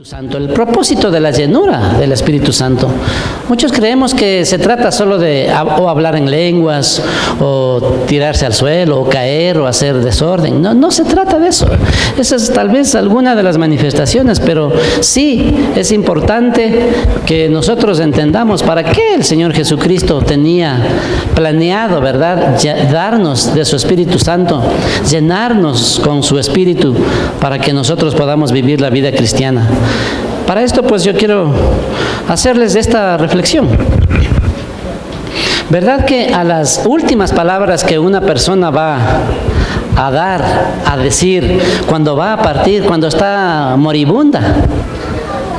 Espíritu Santo, el propósito de la llenura del Espíritu Santo. Muchos creemos que se trata solo de o hablar en lenguas, o tirarse al suelo, o caer, o hacer desorden. No se trata de eso. Esa es tal vez alguna de las manifestaciones, pero sí es importante que nosotros entendamos para qué el Señor Jesucristo tenía planeado, ¿verdad?, darnos de su Espíritu Santo, llenarnos con su Espíritu para que nosotros podamos vivir la vida cristiana. Para esto, pues yo quiero hacerles esta reflexión. ¿Verdad que a las últimas palabras que una persona va a dar, a decir, cuando va a partir, cuando está moribunda,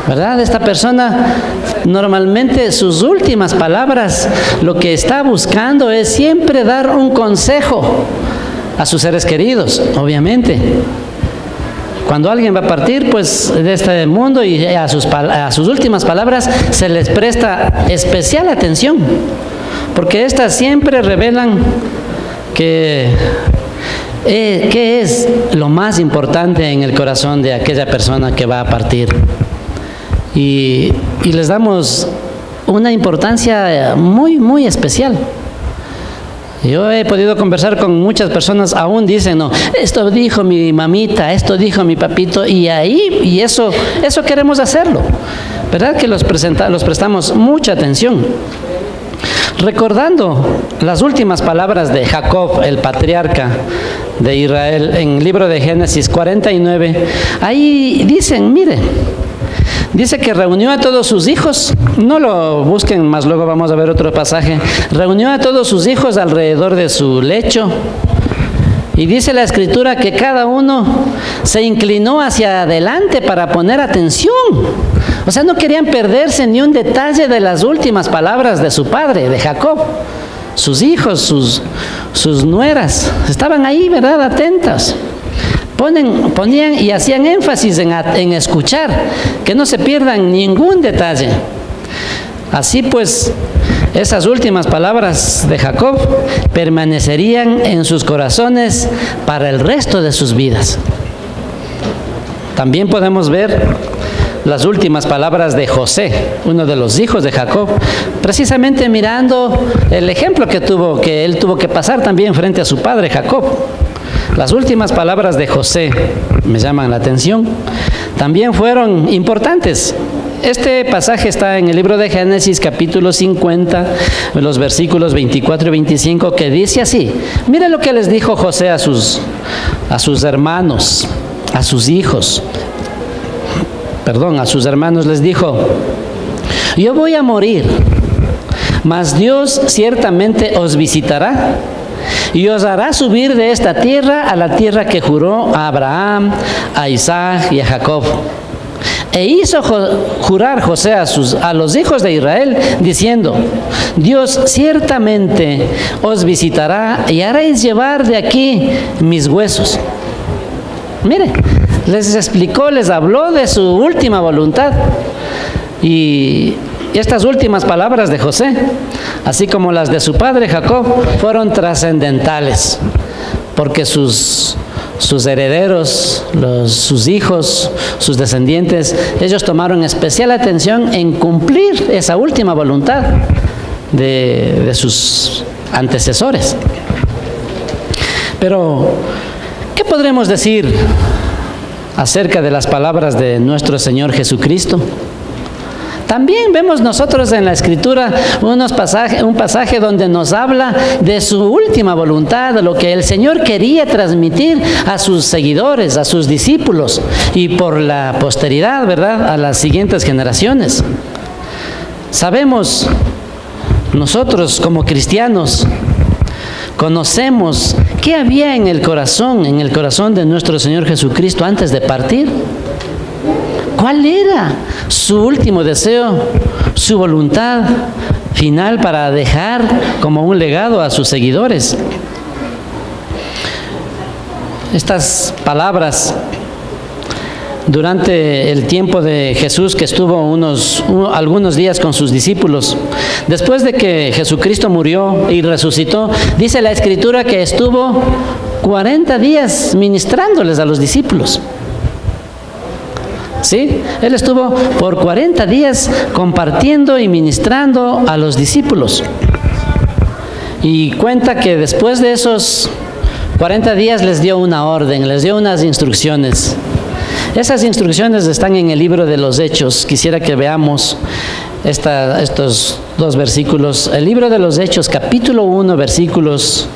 ¿verdad? Esta persona, normalmente sus últimas palabras, lo que está buscando es siempre dar un consejo a sus seres queridos, obviamente. Cuando alguien va a partir, pues, de este mundo, y a sus últimas palabras se les presta especial atención, porque estas siempre revelan qué es lo más importante en el corazón de aquella persona que va a partir. Y les damos una importancia muy, muy especial. Yo he podido conversar con muchas personas, aún dicen, no, esto dijo mi mamita, esto dijo mi papito, y eso queremos hacerlo. ¿Verdad que los prestamos mucha atención? Recordando las últimas palabras de Jacob, el patriarca de Israel, en el libro de Génesis 49, ahí dicen, mire, dice que reunió a todos sus hijos, no lo busquen, más luego vamos a ver otro pasaje. Reunió a todos sus hijos alrededor de su lecho, y dice la Escritura que cada uno se inclinó hacia adelante para poner atención. O sea, no querían perderse ni un detalle de las últimas palabras de su padre, de Jacob. Sus hijos, sus nueras, estaban ahí, ¿verdad?, atentas. Ponían y hacían énfasis en escuchar, que no se pierdan ningún detalle. Así pues, esas últimas palabras de Jacob permanecerían en sus corazones para el resto de sus vidas. También podemos ver las últimas palabras de José, uno de los hijos de Jacob, precisamente mirando el ejemplo que él tuvo que pasar también frente a su padre Jacob. Las últimas palabras de José me llaman la atención. También fueron importantes. Este pasaje está en el libro de Génesis, capítulo 50, los versículos 24 y 25, que dice así. Mira lo que les dijo José a sus hermanos, a sus hijos. A sus hermanos les dijo: yo voy a morir, mas Dios ciertamente os visitará y os hará subir de esta tierra a la tierra que juró a Abraham, a Isaac y a Jacob. E hizo jurar José a los hijos de Israel, diciendo: Dios ciertamente os visitará y haréis llevar de aquí mis huesos. Mire, les explicó, les habló de su última voluntad. Y estas últimas palabras de José, así como las de su padre Jacob, fueron trascendentales, porque sus herederos, sus hijos, sus descendientes, ellos tomaron especial atención en cumplir esa última voluntad de sus antecesores. Pero, ¿qué podremos decir acerca de las palabras de nuestro Señor Jesucristo? También vemos nosotros en la Escritura un pasaje donde nos habla de su última voluntad, de lo que el Señor quería transmitir a sus seguidores, a sus discípulos y por la posteridad, ¿verdad?, a las siguientes generaciones. Sabemos, nosotros como cristianos, conocemos qué había en el corazón de nuestro Señor Jesucristo antes de partir. ¿Cuál era su último deseo, su voluntad final para dejar como un legado a sus seguidores? Estas palabras, durante el tiempo de Jesús, que estuvo algunos días con sus discípulos, después de que Jesucristo murió y resucitó, dice la Escritura que estuvo 40 días ministrándoles a los discípulos. ¿sí? Él estuvo por 40 días compartiendo y ministrando a los discípulos. Y cuenta que después de esos 40 días les dio una orden, les dio unas instrucciones. Esas instrucciones están en el libro de los Hechos. Quisiera que veamos estos dos versículos. El libro de los Hechos, capítulo 1, versículos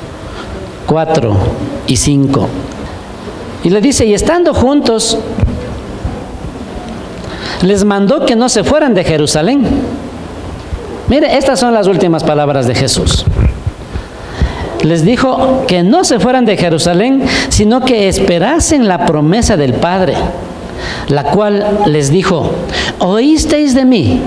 4 y 5. Y le dice, y estando juntos, les mandó que no se fueran de Jerusalén. Mire, estas son las últimas palabras de Jesús. Les dijo que no se fueran de Jerusalén, sino que esperasen la promesa del Padre, la cual les dijo, oísteis de mí,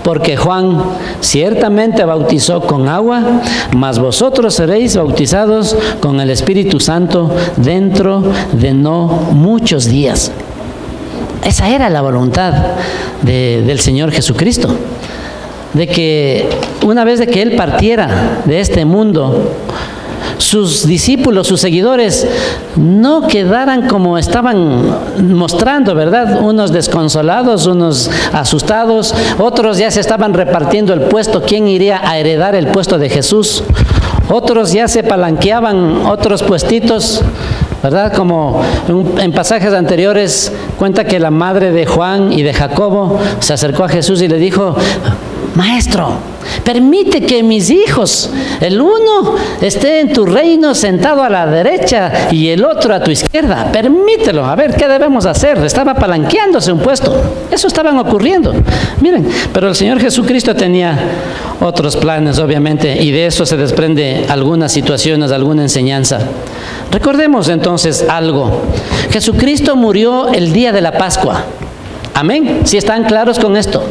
porque Juan ciertamente bautizó con agua, mas vosotros seréis bautizados con el Espíritu Santo dentro de no muchos días. Esa era la voluntad del Señor Jesucristo, de que una vez de que Él partiera de este mundo, sus discípulos, sus seguidores, no quedaran como estaban mostrando, ¿verdad? Unos desconsolados, unos asustados, otros ya se estaban repartiendo el puesto, quién iría a heredar el puesto de Jesús, otros ya se palanqueaban otros puestitos, ¿verdad? Como en pasajes anteriores cuenta que la madre de Juan y de Jacobo se acercó a Jesús y le dijo, Maestro, permite que mis hijos, el uno esté en tu reino sentado a la derecha y el otro a tu izquierda. Permítelo, a ver, ¿qué debemos hacer? Estaba palanqueándose un puesto. Eso estaban ocurriendo. Miren, pero el Señor Jesucristo tenía otros planes, obviamente, y de eso se desprende algunas situaciones, alguna enseñanza. Recordemos entonces algo. Jesucristo murió el día de la Pascua. Amén. Si están claros con esto.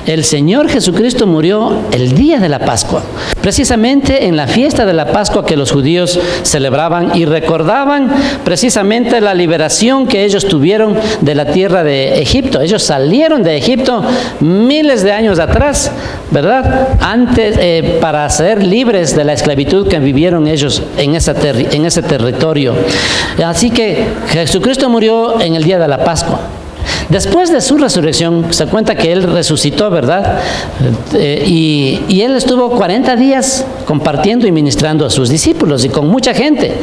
El Señor Jesucristo murió el día de la Pascua, precisamente en la fiesta de la Pascua que los judíos celebraban y recordaban precisamente la liberación que ellos tuvieron de la tierra de Egipto. Ellos salieron de Egipto miles de años atrás, ¿verdad? Antes, para ser libres de la esclavitud que vivieron ellos en ese territorio. Así que Jesucristo murió en el día de la Pascua. Después de su resurrección, se cuenta que Él resucitó, ¿verdad? Y Él estuvo 40 días compartiendo y ministrando a sus discípulos y con mucha gente.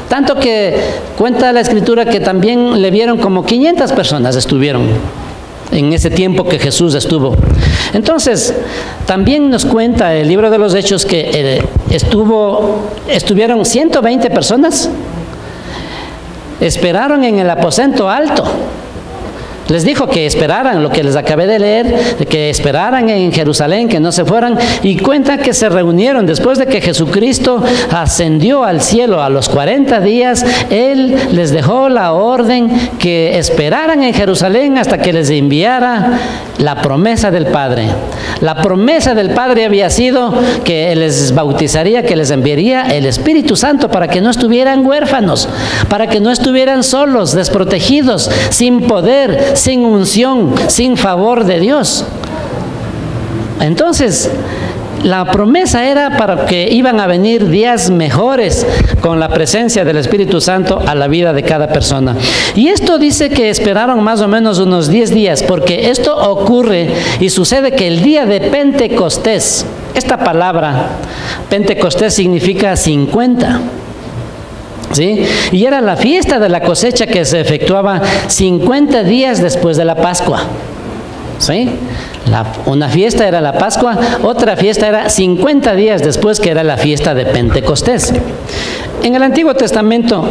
Tanto que cuenta la Escritura que también le vieron como 500 personas estuvieron en ese tiempo que Jesús estuvo. Entonces, también nos cuenta el libro de los Hechos que estuvieron 120 personas, esperaron en el aposento alto. Les dijo que esperaran, lo que les acabé de leer, que esperaran en Jerusalén, que no se fueran, y cuenta que se reunieron después de que Jesucristo ascendió al cielo a los 40 días. Él les dejó la orden que esperaran en Jerusalén hasta que les enviara la promesa del Padre. La promesa del Padre había sido que les bautizaría, que les enviaría el Espíritu Santo para que no estuvieran huérfanos, para que no estuvieran solos, desprotegidos, sin poder, sin unción, sin favor de Dios. Entonces, la promesa era para que iban a venir días mejores con la presencia del Espíritu Santo a la vida de cada persona. Y esto dice que esperaron más o menos unos 10 días, porque esto ocurre y sucede que el día de Pentecostés, esta palabra Pentecostés significa 50. ¿Sí? Y era la fiesta de la cosecha que se efectuaba 50 días después de la Pascua. ¿Sí? Una fiesta era la Pascua, otra fiesta era 50 días después, que era la fiesta de Pentecostés. En el Antiguo Testamento,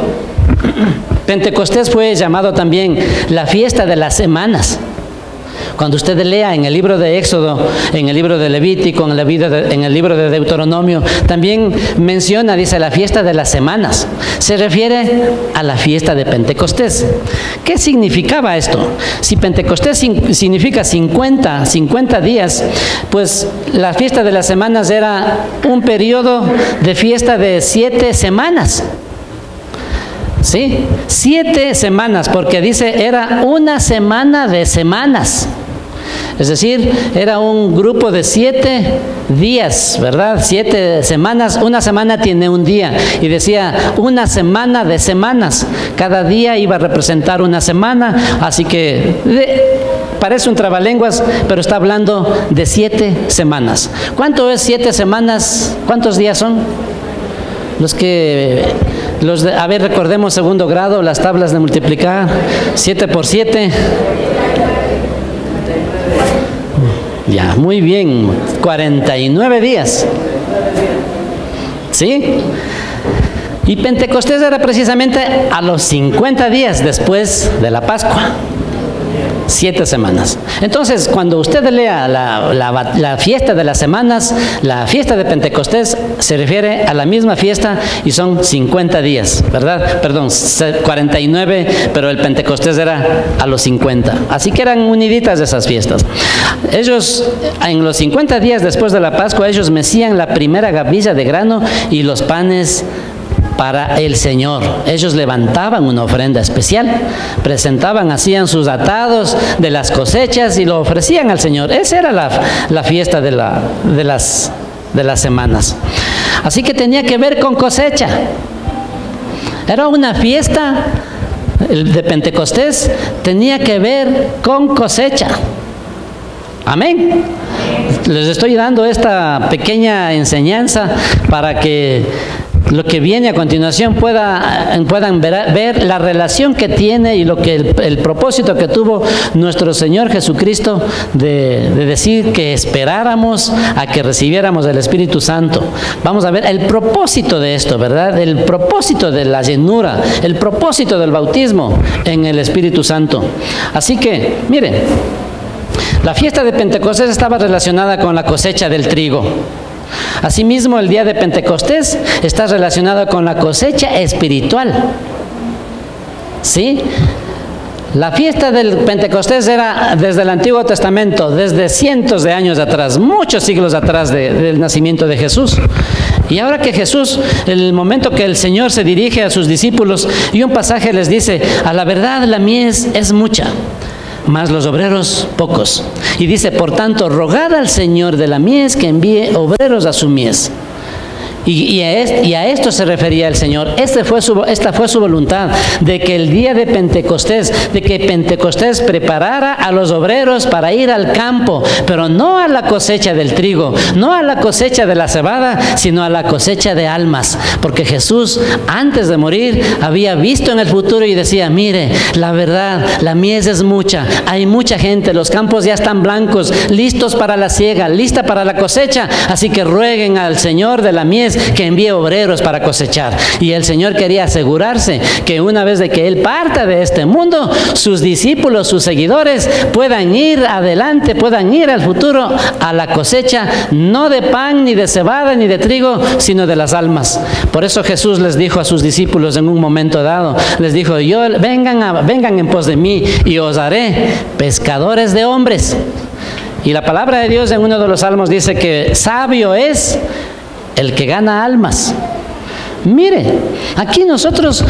Pentecostés fue llamado también la fiesta de las semanas. Cuando usted lea en el libro de Éxodo, en el libro de Levítico, en el libro de Deuteronomio, también menciona, dice, la fiesta de las semanas. Se refiere a la fiesta de Pentecostés. ¿Qué significaba esto? Si Pentecostés significa 50 días, pues la fiesta de las semanas era un periodo de fiesta de 7 semanas. ¿Sí? 7 semanas, porque dice, era una semana de semanas. Es decir, era un grupo de 7 días, ¿verdad? 7 semanas. Una semana tiene un día. Y decía, una semana de semanas. Cada día iba a representar una semana. Así que parece un trabalenguas, pero está hablando de 7 semanas. ¿Cuánto es 7 semanas? ¿Cuántos días son? A ver, recordemos segundo grado, las tablas de multiplicar. 7 por 7. Ya, muy bien. 49 días. ¿Sí? Y Pentecostés era precisamente a los 50 días después de la Pascua. 7 semanas. Entonces, cuando usted lea la fiesta de las semanas, la fiesta de Pentecostés se refiere a la misma fiesta y son 50 días, ¿verdad? Perdón, 49, pero el Pentecostés era a los 50. Así que eran uniditas esas fiestas. Ellos, en los 50 días después de la Pascua, ellos mecían la primera gavilla de grano y los panes para el Señor. Ellos levantaban una ofrenda especial, presentaban, hacían sus atados de las cosechas y lo ofrecían al Señor. Esa era la fiesta de las semanas. Así que tenía que ver con cosecha. Era una fiesta de Pentecostés, tenía que ver con cosecha. Amén. Les estoy dando esta pequeña enseñanza para que lo que viene a continuación puedan ver la relación que tiene y el propósito que tuvo nuestro Señor Jesucristo de decir que esperáramos a que recibiéramos el Espíritu Santo. Vamos a ver el propósito de esto, ¿verdad? El propósito de la llenura, el propósito del bautismo en el Espíritu Santo. Así que, miren, la fiesta de Pentecostés estaba relacionada con la cosecha del trigo. Asimismo, el día de Pentecostés está relacionado con la cosecha espiritual. ¿Sí? La fiesta del Pentecostés era desde el Antiguo Testamento, desde cientos de años atrás, muchos siglos atrás del nacimiento de Jesús. Y ahora que Jesús, en el momento que el Señor se dirige a sus discípulos y un pasaje les dice, a la verdad la mies es mucha, mas los obreros pocos. Y dice, por tanto, rogad al Señor de la mies que envíe obreros a su mies. Y a esto se refería el Señor. Esta fue su voluntad, de que el día de Pentecostés, de que Pentecostés preparara a los obreros para ir al campo, pero no a la cosecha del trigo, no a la cosecha de la cebada, sino a la cosecha de almas. Porque Jesús, antes de morir, había visto en el futuro y decía, mire, la verdad, la mies es mucha, hay mucha gente, los campos ya están blancos, listos para la siega, lista para la cosecha, así que rueguen al Señor de la mies que envíe obreros para cosechar. Y el Señor quería asegurarse que una vez de que Él parta de este mundo, sus discípulos, sus seguidores, puedan ir adelante, puedan ir al futuro a la cosecha, no de pan, ni de cebada, ni de trigo, sino de las almas. Por eso Jesús les dijo a sus discípulos en un momento dado, les dijo, vengan en pos de mí y os haré pescadores de hombres. Y la palabra de Dios en uno de los salmos dice que sabio es el que gana almas. Mire, aquí nosotros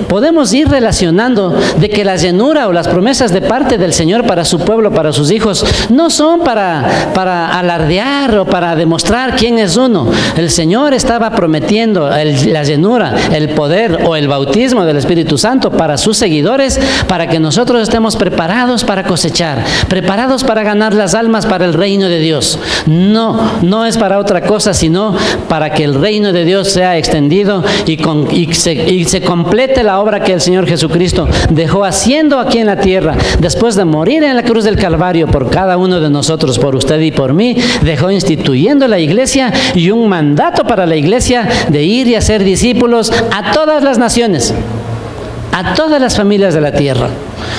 podemos ir relacionando de que la llenura o las promesas de parte del Señor para su pueblo, para sus hijos, no son para alardear o para demostrar quién es uno. El Señor estaba prometiendo la llenura, el poder o el bautismo del Espíritu Santo para sus seguidores, para que nosotros estemos preparados para cosechar, preparados para ganar las almas para el reino de Dios. No es para otra cosa, sino para que el reino de Dios sea extendido y se complete la obra que el Señor Jesucristo dejó haciendo aquí en la tierra. Después de morir en la cruz del Calvario por cada uno de nosotros, por usted y por mí, dejó instituyendo la iglesia y un mandato para la iglesia de ir y hacer discípulos a todas las naciones, a todas las familias de la tierra.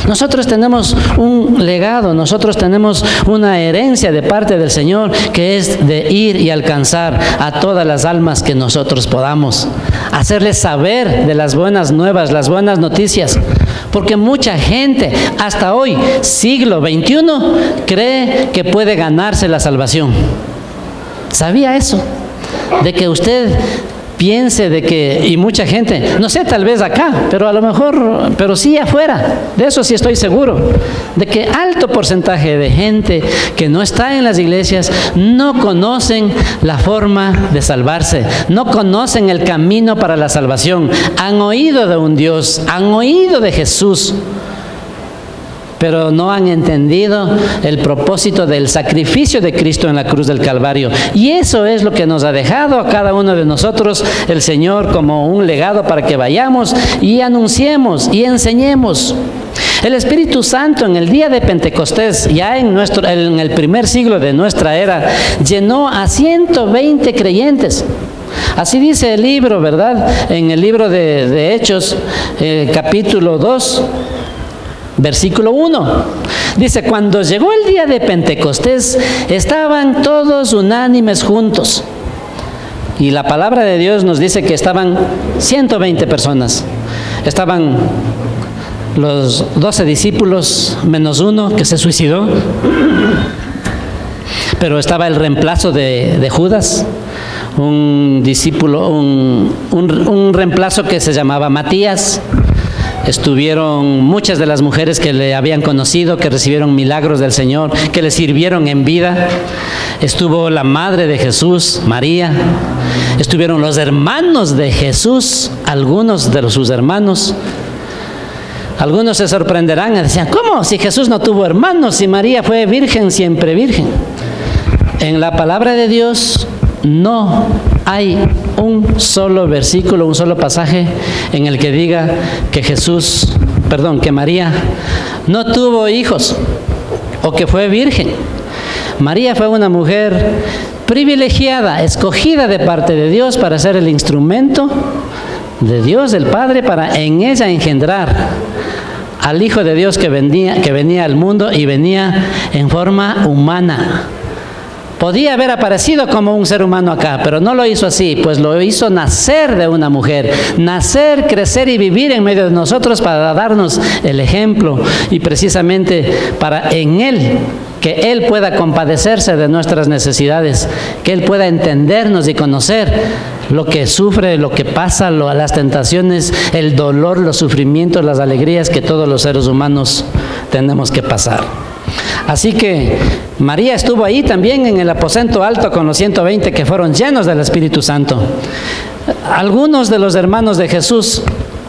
Nosotros tenemos un legado, nosotros tenemos una herencia de parte del Señor, que es de ir y alcanzar a todas las almas que nosotros podamos, hacerles saber de las buenas nuevas, las buenas noticias, porque mucha gente hasta hoy, siglo XXI, cree que puede ganarse la salvación. ¿Sabía eso? De que usted piense de que, y mucha gente, no sé, tal vez acá, pero a lo mejor, pero sí afuera, de eso sí estoy seguro, de que alto porcentaje de gente que no está en las iglesias no conocen la forma de salvarse, no conocen el camino para la salvación, han oído de un Dios, han oído de Jesús, pero no han entendido el propósito del sacrificio de Cristo en la cruz del Calvario. Y eso es lo que nos ha dejado a cada uno de nosotros el Señor como un legado para que vayamos y anunciemos y enseñemos. El Espíritu Santo en el día de Pentecostés, ya en el primer siglo de nuestra era, llenó a 120 creyentes. Así dice el libro, ¿verdad? En el libro de Hechos, capítulo 2, versículo 1, dice: cuando llegó el día de Pentecostés, estaban todos unánimes juntos. Y la palabra de Dios nos dice que estaban 120 personas. Estaban los 12 discípulos, menos uno que se suicidó. Pero estaba el reemplazo de Judas, un discípulo, un reemplazo que se llamaba Matías. Estuvieron muchas de las mujeres que le habían conocido, que recibieron milagros del Señor, que le sirvieron en vida. Estuvo la madre de Jesús, María. Estuvieron los hermanos de Jesús, algunos de sus hermanos. Algunos se sorprenderán y decían: ¿cómo? Si Jesús no tuvo hermanos, si María fue virgen, siempre virgen. En la palabra de Dios no hay un solo versículo, un solo pasaje en el que diga que María no tuvo hijos o que fue virgen. María fue una mujer privilegiada, escogida de parte de Dios para ser el instrumento de Dios, el Padre, para en ella engendrar al Hijo de Dios que venía al mundo y venía en forma humana. Podía haber aparecido como un ser humano acá, pero no lo hizo así, pues lo hizo nacer de una mujer, nacer, crecer y vivir en medio de nosotros para darnos el ejemplo y precisamente para en Él, que Él pueda compadecerse de nuestras necesidades, que Él pueda entendernos y conocer lo que sufre, lo que pasa, las tentaciones, el dolor, los sufrimientos, las alegrías que todos los seres humanos tenemos que pasar. Así que María estuvo ahí también en el aposento alto con los 120 que fueron llenos del Espíritu Santo. Algunos de los hermanos de Jesús,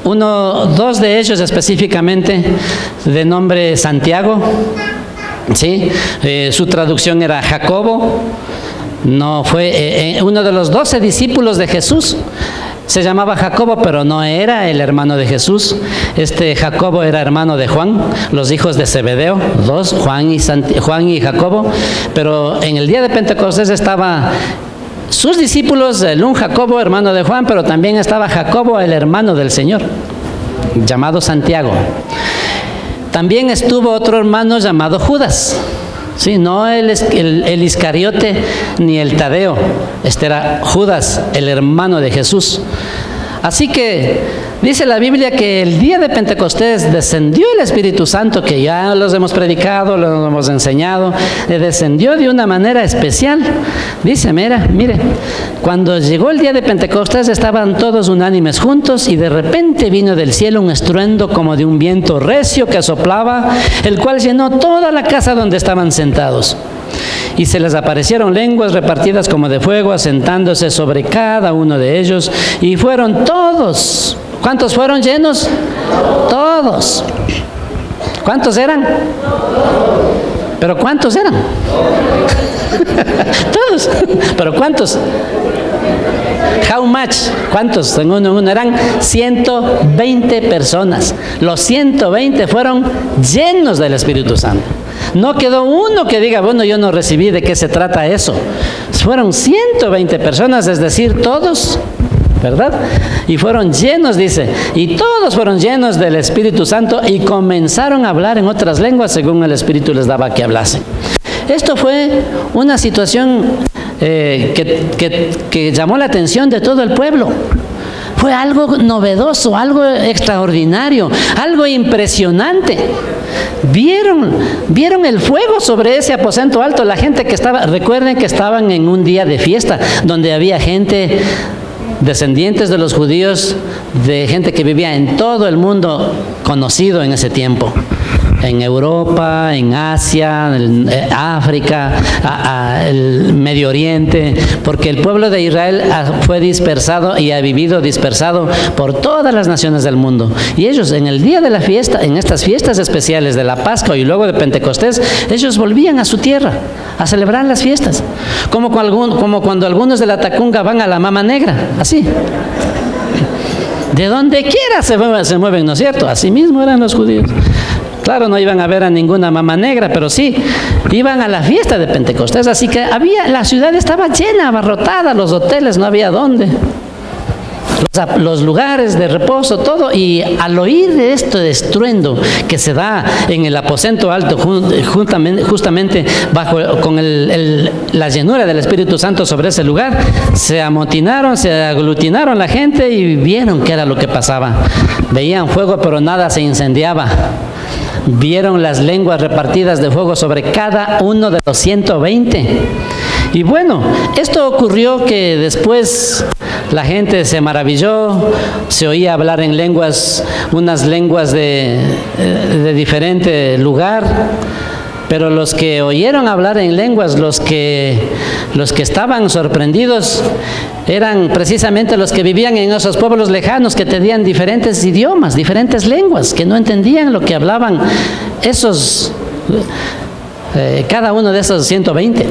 dos de ellos específicamente, de nombre Santiago, ¿sí? Su traducción era Jacobo. No fue uno de los 12 discípulos de Jesús. Se llamaba Jacobo, pero no era el hermano de Jesús. Jacobo era hermano de Juan, los hijos de Zebedeo, dos, Juan y Jacobo. Pero en el día de Pentecostés estaban sus discípulos, un Jacobo, hermano de Juan, pero también estaba Jacobo, el hermano del Señor, llamado Santiago. También estuvo otro hermano llamado Judas. Sí, no el Iscariote ni el Tadeo. Era Judas, el hermano de Jesús. Así que dice la Biblia que el día de Pentecostés descendió el Espíritu Santo, que ya los hemos predicado, los hemos enseñado, descendió de una manera especial. Dice, mire, cuando llegó el día de Pentecostés estaban todos unánimes juntos y de repente vino del cielo un estruendo como de un viento recio que soplaba, el cual llenó toda la casa donde estaban sentados. Y se les aparecieron lenguas repartidas como de fuego, asentándose sobre cada uno de ellos, y fueron todos. ¿Cuántos fueron llenos? Todos. ¿Cuántos eran? ¿Pero cuántos eran? Todos. ¿Pero cuántos? How much? ¿Cuántos? En uno eran 120 personas. Los 120 fueron llenos del Espíritu Santo. No quedó uno que diga, bueno, yo no recibí. ¿De qué se trata eso? Fueron 120 personas, es decir, todos, ¿verdad? Y fueron llenos, dice, y todos fueron llenos del Espíritu Santo y comenzaron a hablar en otras lenguas según el Espíritu les daba que hablasen. Esto fue una situación que llamó la atención de todo el pueblo. Fue algo novedoso, algo extraordinario, algo impresionante. Vieron el fuego sobre ese aposento alto. La gente que estaba, recuerden que estaban en un día de fiesta, donde había gente descendientes de los judíos, de gente que vivía en todo el mundo conocido en ese tiempo. En Europa, en Asia, en África, el Medio Oriente, porque el pueblo de Israel fue dispersado y ha vivido dispersado por todas las naciones del mundo. Y ellos en el día de la fiesta, en estas fiestas especiales de la Pascua y luego de Pentecostés, ellos volvían a su tierra a celebrar las fiestas, como cuando algunos de la Tacunga van a la Mama Negra, así. De donde quiera se mueven, ¿no es cierto? Así mismo eran los judíos. Claro, no iban a ver a ninguna Mama Negra, pero sí, iban a la fiesta de Pentecostés. Así que la ciudad estaba llena, abarrotada, los hoteles no había dónde. Los lugares de reposo, todo. Y al oír de este estruendo que se da en el aposento alto, justamente con la llenura del Espíritu Santo sobre ese lugar, se amotinaron, se aglutinaron la gente y vieron qué era lo que pasaba. Veían fuego, pero nada se incendiaba. Vieron las lenguas repartidas de fuego sobre cada uno de los 120. Y bueno, esto ocurrió que después la gente se maravilló, se oía hablar en lenguas, unas lenguas de diferente lugar, pero los que oyeron hablar en lenguas, los que estaban sorprendidos, eran precisamente los que vivían en esos pueblos lejanos que tenían diferentes idiomas, diferentes lenguas, que no entendían lo que hablaban cada uno de esos 120.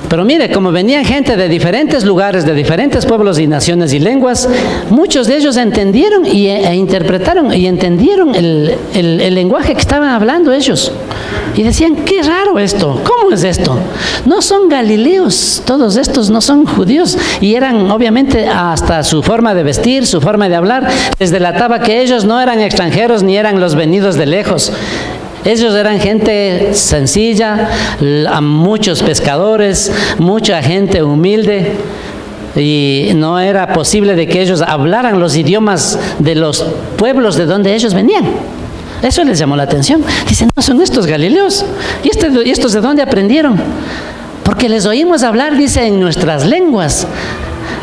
Pero mire, como venían gente de diferentes lugares, de diferentes pueblos y naciones y lenguas, muchos de ellos entendieron e interpretaron y entendieron el lenguaje que estaban hablando ellos. Y decían, qué raro esto, ¿cómo es esto? No son galileos, todos estos no son judíos. Y eran, obviamente, hasta su forma de vestir, su forma de hablar, les delataba que ellos no eran extranjeros ni eran los venidos de lejos. Ellos eran gente sencilla, muchos pescadores, mucha gente humilde, y no era posible de que ellos hablaran los idiomas de los pueblos de donde ellos venían. Eso les llamó la atención. Dicen, no son estos galileos. ¿Y estos de dónde aprendieron? Porque les oímos hablar, dice, en nuestras lenguas.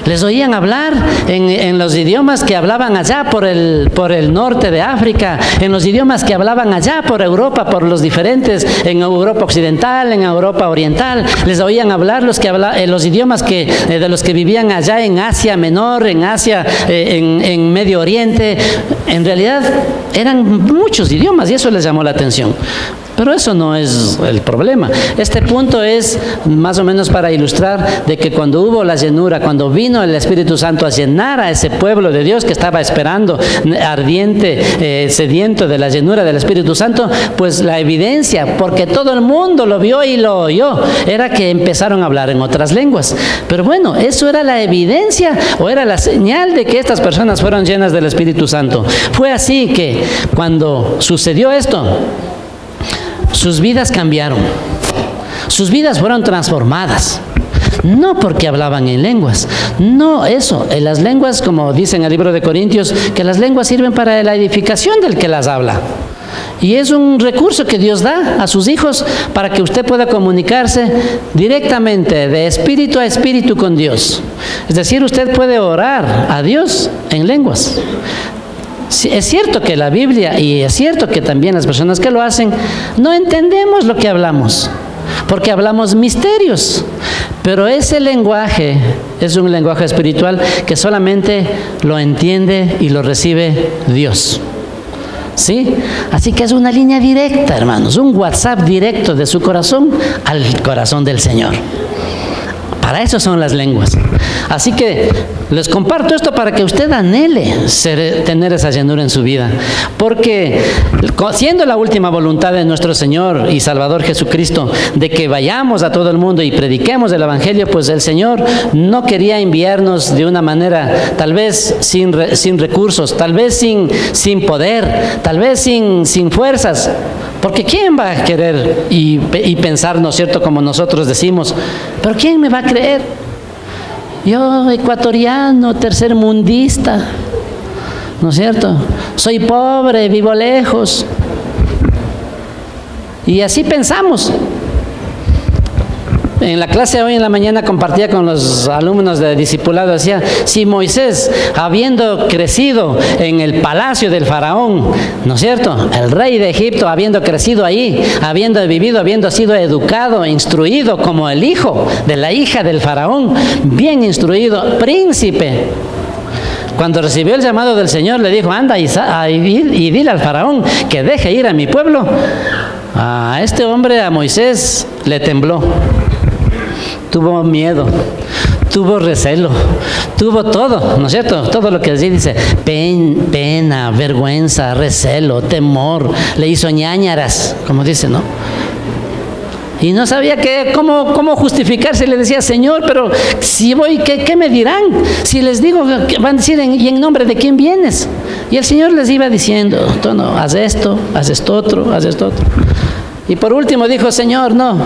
Les oían hablar en los idiomas que hablaban allá por el norte de África, en los idiomas que hablaban allá por Europa, por los diferentes, en Europa occidental, en Europa oriental. Les oían hablar los idiomas de los que vivían allá en Asia Menor, en Asia, en Medio Oriente. En realidad eran muchos idiomas y eso les llamó la atención. Pero eso no es el problema. Este punto es más o menos para ilustrar de que cuando hubo la llenura, cuando vino el Espíritu Santo a llenar a ese pueblo de Dios que estaba esperando, ardiente, sediento de la llenura del Espíritu Santo, pues la evidencia, porque todo el mundo lo vio y lo oyó, era que empezaron a hablar en otras lenguas. Pero bueno, ¿eso era la evidencia o era la señal de que estas personas fueron llenas del Espíritu Santo? Fue así que cuando sucedió esto, sus vidas cambiaron, sus vidas fueron transformadas, no porque hablaban en lenguas, no eso, en las lenguas, como dice en el libro de Corintios, que las lenguas sirven para la edificación del que las habla. Y es un recurso que Dios da a sus hijos para que usted pueda comunicarse directamente de espíritu a espíritu con Dios. Es decir, usted puede orar a Dios en lenguas. Es cierto que la Biblia, y es cierto que también las personas que lo hacen, no entendemos lo que hablamos, porque hablamos misterios, pero ese lenguaje es un lenguaje espiritual que solamente lo entiende y lo recibe Dios. ¿Sí? Así que es una línea directa, hermanos, un WhatsApp directo de su corazón al corazón del Señor. Para eso son las lenguas. Así que les comparto esto para que usted anhele tener esa llenura en su vida. Porque siendo la última voluntad de nuestro Señor y Salvador Jesucristo de que vayamos a todo el mundo y prediquemos el Evangelio, pues el Señor no quería enviarnos de una manera tal vez sin recursos, tal vez sin poder, tal vez sin fuerzas. Porque ¿quién va a querer y pensar, ¿no es cierto?, como nosotros decimos? ¿Pero quién me va a creer? Yo, ecuatoriano, tercermundista, ¿no es cierto? Soy pobre, vivo lejos. Y así pensamos. en la clase hoy en la mañana compartía con los alumnos de discipulado, decía, si Moisés, habiendo crecido en el palacio del faraón, ¿no es cierto?, el rey de Egipto, habiendo crecido ahí, habiendo vivido, habiendo sido educado, instruido como el hijo de la hija del faraón, bien instruido, príncipe, cuando recibió el llamado del Señor, le dijo, anda y dile al faraón que deje ir a mi pueblo. A este hombre, a Moisés, le tembló. Tuvo miedo, tuvo recelo, tuvo todo, ¿no es cierto? Todo lo que allí dice, pena, vergüenza, recelo, temor, le hizo ñáñaras, como dice, ¿no? Y no sabía cómo justificarse. Le decía, Señor, pero si voy, ¿qué me dirán? Si les digo, van a decir, ¿y en nombre de quién vienes? Y el Señor les iba diciendo, no, haz esto otro, haz esto otro. Y por último dijo, Señor, no,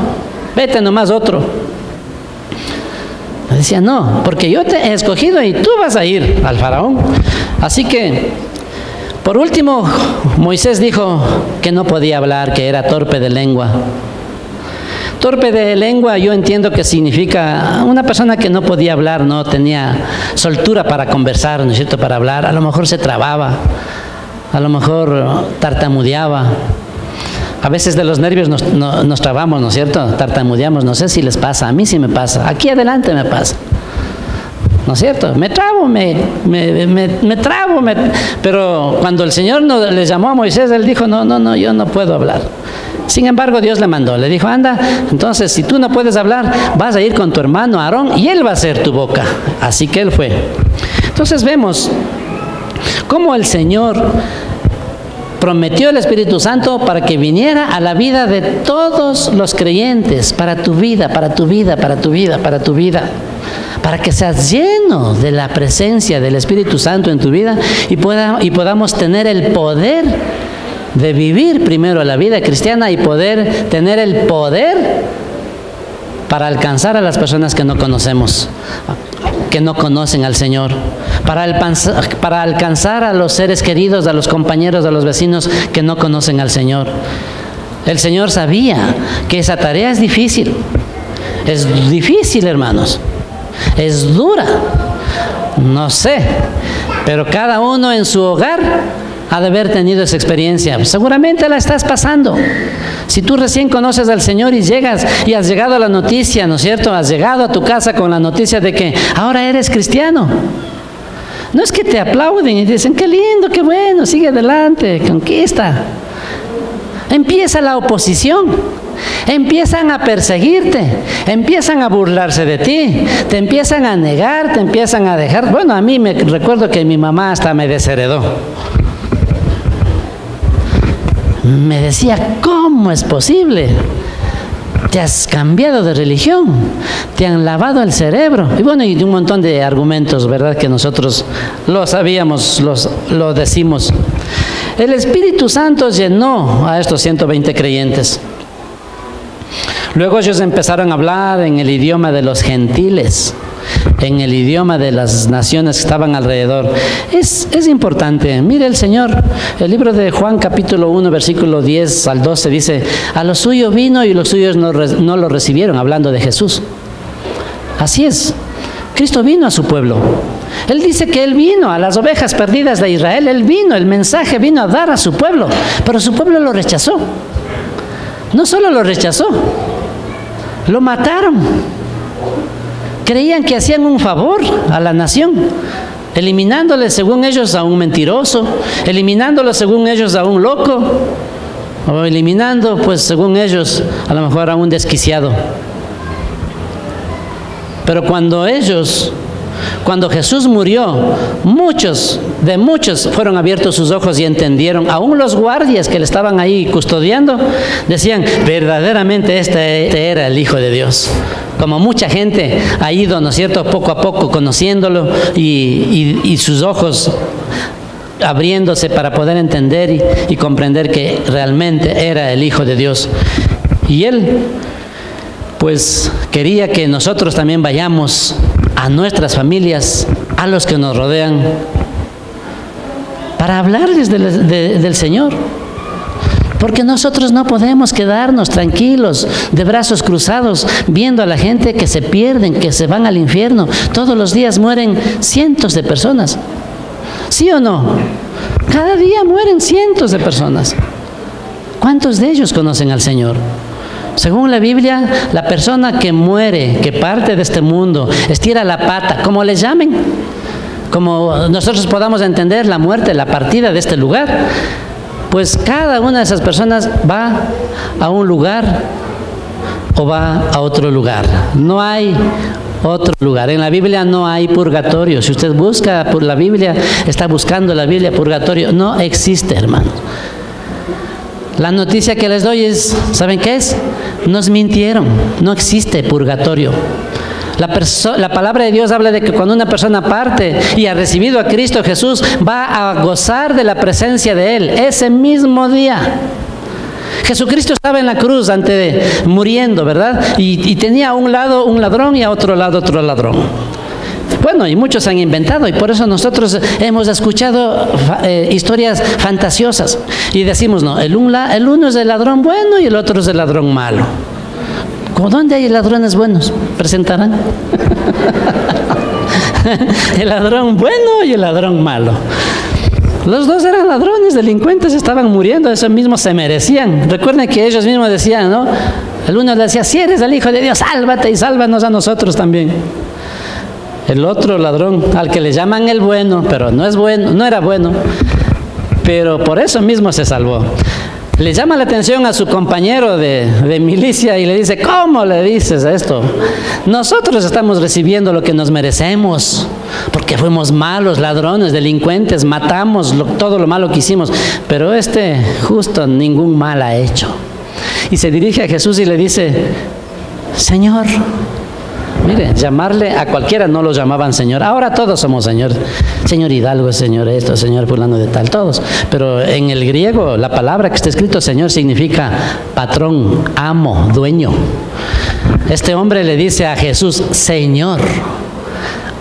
vete nomás otro. Le decía, no, porque yo te he escogido y tú vas a ir al faraón. Así que, por último, Moisés dijo que no podía hablar, que era torpe de lengua. Torpe de lengua, yo entiendo que significa una persona que no podía hablar, no tenía soltura para conversar, ¿no es cierto?, para hablar. A lo mejor se trababa, a lo mejor tartamudeaba. A veces de los nervios nos trabamos, ¿no es cierto?, tartamudeamos. No sé si les pasa, a mí sí me pasa, aquí adelante me pasa, ¿no es cierto? Me trabo, pero cuando el Señor le llamó a Moisés, él dijo, no, yo no puedo hablar. Sin embargo, Dios le mandó, le dijo, anda, entonces si tú no puedes hablar, vas a ir con tu hermano Aarón y él va a ser tu boca. Así que él fue. Entonces vemos cómo el Señor prometió el Espíritu Santo para que viniera a la vida de todos los creyentes, para tu vida, para tu vida, para tu vida, para tu vida, para que seas lleno de la presencia del Espíritu Santo en tu vida y podamos tener el poder de vivir primero la vida cristiana y poder tener el poder para alcanzar a las personas que no conocemos, que no conocen al Señor, para alcanzar a los seres queridos, a los compañeros, a los vecinos que no conocen al Señor. El Señor sabía que esa tarea es difícil, hermanos, es dura, no sé, pero cada uno en su hogar ha de haber tenido esa experiencia. Seguramente la estás pasando. Si tú recién conoces al Señor y llegas y has llegado a la noticia, ¿no es cierto?, has llegado a tu casa con la noticia de que ahora eres cristiano. No es que te aplauden y dicen, qué lindo, qué bueno, sigue adelante, conquista. Empieza la oposición. Empiezan a perseguirte, empiezan a burlarse de ti, te empiezan a negar, te empiezan a dejar. Bueno, a mí me recuerdo que mi mamá hasta me desheredó. Me decía, ¿cómo es posible? Te has cambiado de religión, te han lavado el cerebro. Y bueno, y un montón de argumentos, ¿verdad?, que nosotros lo sabíamos, lo decimos. El Espíritu Santo llenó a estos 120 creyentes. Luego ellos empezaron a hablar en el idioma de los gentiles, en el idioma de las naciones que estaban alrededor. Es importante. Mire el Señor, el libro de Juan capítulo 1 versículo 10 al 12 dice, a lo suyo vino y los suyos no lo recibieron, hablando de Jesús. Así es, Cristo vino a su pueblo. Él dice que Él vino a las ovejas perdidas de Israel, Él vino, el mensaje vino a dar a su pueblo, pero su pueblo lo rechazó. No solo lo rechazó, lo mataron. Creían que hacían un favor a la nación, eliminándole según ellos a un mentiroso, eliminándolo según ellos a un loco, o eliminando pues según ellos a lo mejor a un desquiciado. Pero cuando Jesús murió, muchos fueron abiertos sus ojos y entendieron. Aún los guardias que le estaban ahí custodiando decían, verdaderamente este era el Hijo de Dios. Como mucha gente ha ido, ¿no es cierto?, poco a poco conociéndolo y sus ojos abriéndose para poder entender y comprender que realmente era el Hijo de Dios. Y Él pues quería que nosotros también vayamos a nuestras familias, a los que nos rodean, para hablarles del Señor. Porque nosotros no podemos quedarnos tranquilos, de brazos cruzados, viendo a la gente que se pierden, que se van al infierno. Todos los días mueren cientos de personas. ¿Sí o no? Cada día mueren cientos de personas. ¿Cuántos de ellos conocen al Señor? Según la Biblia, la persona que muere, que parte de este mundo, estira la pata, como le llamen, como nosotros podamos entender la muerte, la partida de este lugar, pues cada una de esas personas va a un lugar o va a otro lugar. No hay otro lugar. En la Biblia no hay purgatorio. Si usted busca por la Biblia, está buscando la Biblia, purgatorio no existe, hermano. La noticia que les doy es, ¿saben qué es? Nos mintieron, no existe purgatorio. La palabra de Dios habla de que cuando una persona parte y ha recibido a Cristo Jesús, va a gozar de la presencia de Él ese mismo día. Jesucristo estaba en la cruz muriendo, ¿verdad? Y tenía a un lado un ladrón y a otro lado otro ladrón. Bueno, y muchos han inventado, y por eso nosotros hemos escuchado historias fantasiosas y decimos, no, el uno es el ladrón bueno y el otro es el ladrón malo. ¿Dónde hay ladrones buenos? ¿Presentarán? El ladrón bueno y el ladrón malo. Los dos eran ladrones, delincuentes, estaban muriendo, eso mismo se merecían. Recuerden que ellos mismos decían, ¿no? El uno le decía, si eres el Hijo de Dios, sálvate y sálvanos a nosotros también. El otro ladrón, al que le llaman el bueno, pero no es bueno, no era bueno, pero por eso mismo se salvó. Le llama la atención a su compañero de milicia y le dice, ¿cómo le dices esto? Nosotros estamos recibiendo lo que nos merecemos, porque fuimos malos, ladrones, delincuentes, matamos todo lo malo que hicimos, pero justo ningún mal ha hecho. Y se dirige a Jesús y le dice, Señor. Mire, llamarle a cualquiera no lo llamaban Señor. Ahora todos somos Señor. Señor Hidalgo, Señor esto, Señor fulano de tal, todos. Pero en el griego, la palabra que está escrito Señor significa patrón, amo, dueño. Este hombre le dice a Jesús, Señor.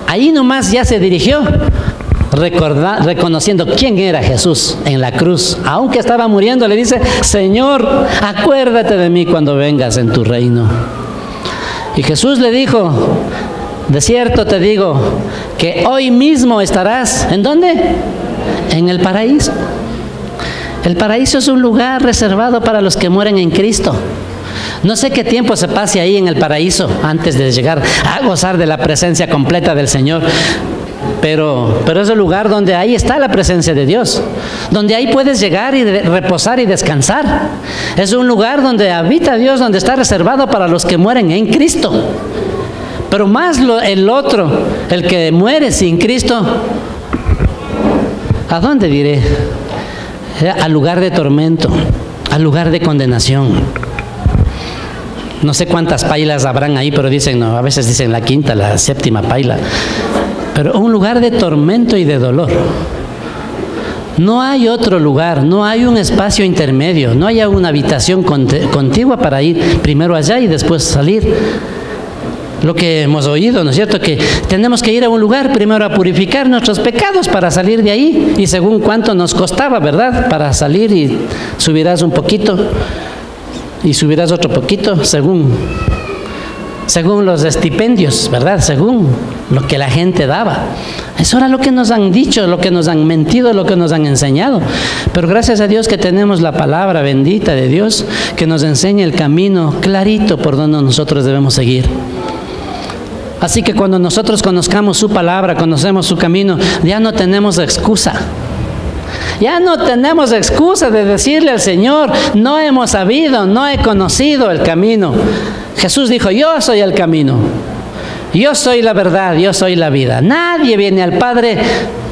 Ahí nomás ya se dirigió, reconociendo quién era Jesús en la cruz. Aunque estaba muriendo, le dice, Señor, acuérdate de mí cuando vengas en tu reino. Y Jesús le dijo, de cierto te digo, que hoy mismo estarás, ¿en dónde? En el paraíso. El paraíso es un lugar reservado para los que mueren en Cristo. No sé qué tiempo se pase ahí en el paraíso antes de llegar a gozar de la presencia completa del Señor. Pero es el lugar donde ahí está la presencia de Dios, donde ahí puedes llegar y reposar y descansar. Es un lugar donde habita Dios, donde está reservado para los que mueren en Cristo. Pero más el otro, el que muere sin Cristo, ¿a dónde diré? Al lugar de tormento, al lugar de condenación. No sé cuántas pailas habrán ahí, pero dicen, no, a veces dicen la quinta, la séptima paila. Pero un lugar de tormento y de dolor. No hay otro lugar, no hay un espacio intermedio, no hay una habitación contigua para ir primero allá y después salir. Lo que hemos oído, ¿no es cierto? Que tenemos que ir a un lugar primero a purificar nuestros pecados para salir de ahí. Y según cuánto nos costaba, ¿verdad? Para salir y subirás un poquito y subirás otro poquito según los estipendios, ¿verdad? Según lo que la gente daba. Eso era lo que nos han dicho, lo que nos han mentido, lo que nos han enseñado. Pero gracias a Dios que tenemos la palabra bendita de Dios que nos enseña el camino clarito por donde nosotros debemos seguir. Así que cuando nosotros conozcamos su palabra, conocemos su camino, ya no tenemos excusa. Ya no tenemos excusa de decirle al Señor, no hemos sabido, no he conocido el camino. Jesús dijo, yo soy el camino, yo soy la verdad, yo soy la vida. Nadie viene al Padre